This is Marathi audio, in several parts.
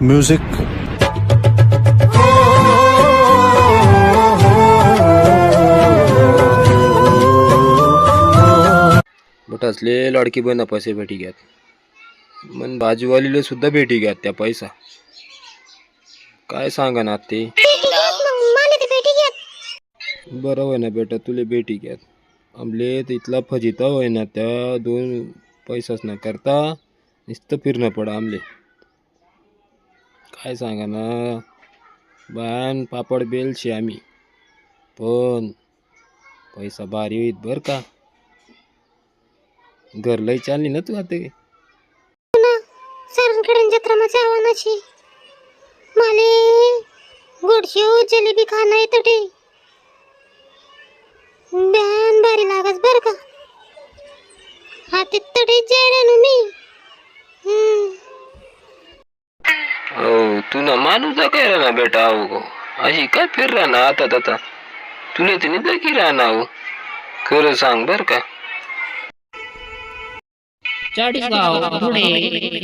म्यूजिक। असले लाडकी बहिणा पैसे भेटी घ्यात मन बाजूवालीला सुद्धा भेटी घ्यात त्या पैसा काय सांगा ना ते बरं होय ना बेटा तुले भेटी घ्यात आमले इथला फजिता होय ना त्या दोन पैसाच न करता नुसतं फिरणं पडा आमले काय सांगा ना बाण पापड बेलशी आम्ही पण पैसा भारी होईत बर का घर लय चालली ना तू आता सरांकडे जत्रा माझ्या आव्हानाची माले गोडशेव जलेबी खाणं येतं ते बॅन भारी लागस बर का हाती तडे जायला मी हो तू ना मानू जा काय ना बेटा हो अशी काय फिर ना आता आता तुला तर नाही की राहना हो खरं सांग बर का चाळीसगाव पुढे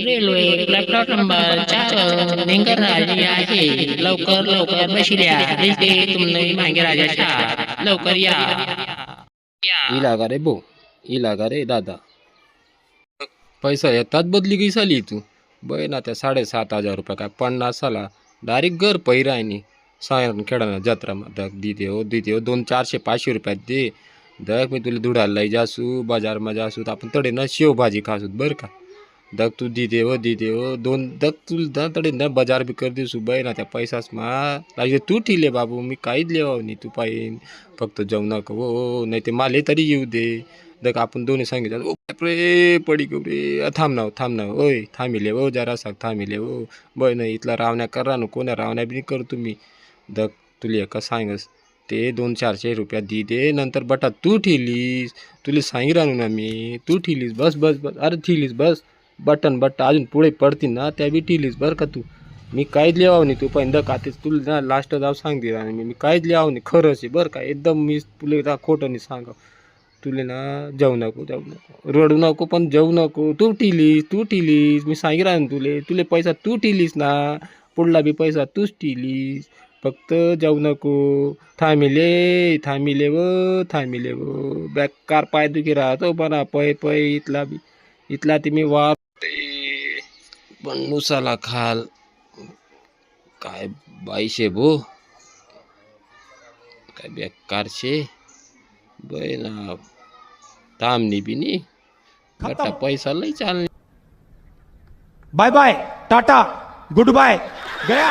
रेल्वे प्लॅटफॉर्म नंबर 4 नेंगर राजे आहे लवकर लवकर बशिल्या इथे तुम्ही मागे राजाच्या लवकर या इला का रे बो इला का रे दादा पैसा येतात बदली गई साली तू बय ना त्या 7,500 रुपये काय 50 साला डायरेक्ट घर पैरायनी सायरन खेळाना जत्रा मध्ये दिते हो 200-400-500 रुपयात दे दक मी तुला धुडायला लई जासू बाजार मध्ये जासू आपण तडे ना शेव भाजी खासूत बर का दक तू दिते हो दोन दक तुला तडे ना बाजार बी कर देसू बाई ना त्या पैसाच मा लागे तू ठिले बाबू मी काहीच लेवा नाही तू पाहिन फक्त जाऊ नका हो नाही ते माले तरी येऊ दे दक आपण दोन्ही सांगितलं ओ बापरे पडी गो रे थांब ना ओय थांबिले हो जरा साग थांबिले हो बाई नाही इथला रावण्या करा ना कोण्या रावण्या बी कर तुम्ही दक तुला एका सांगस ते 200-400 रुपयात दे नंतर बटा तू ठेलीस तुला सांगितलं ना मी तू ठेलीस बस अरे ठेलीस बस बट्टा अजून पुढे पडतील ना त्या बी ठेलीस बरं का तू मी काहीच लिहाव नाही तू पण खातेस तुला ना लास्ट जाऊ सांगते ना मी काहीच लिहाव नाही खरंच आहे बरं का एकदम मी तुला खोटं नाही सांगा तुला ना जाऊ नको रडू नको पण जाऊ नको तू ठेलीस मी सांगितलं ना तुले पैसा तू ठेलीस ना पुढला बी पैसा तूच ठेलीस फक्त जाऊ नको थांबिले व बेकार पाय दुखी राहतो बना पै इथला तुम्ही वाप पण नुसाला खाल काय बाईशे भो काय बेकार शे बै ना थांबनी बिनी बटा पैसा लई चालणे bye bye tata goodbye गया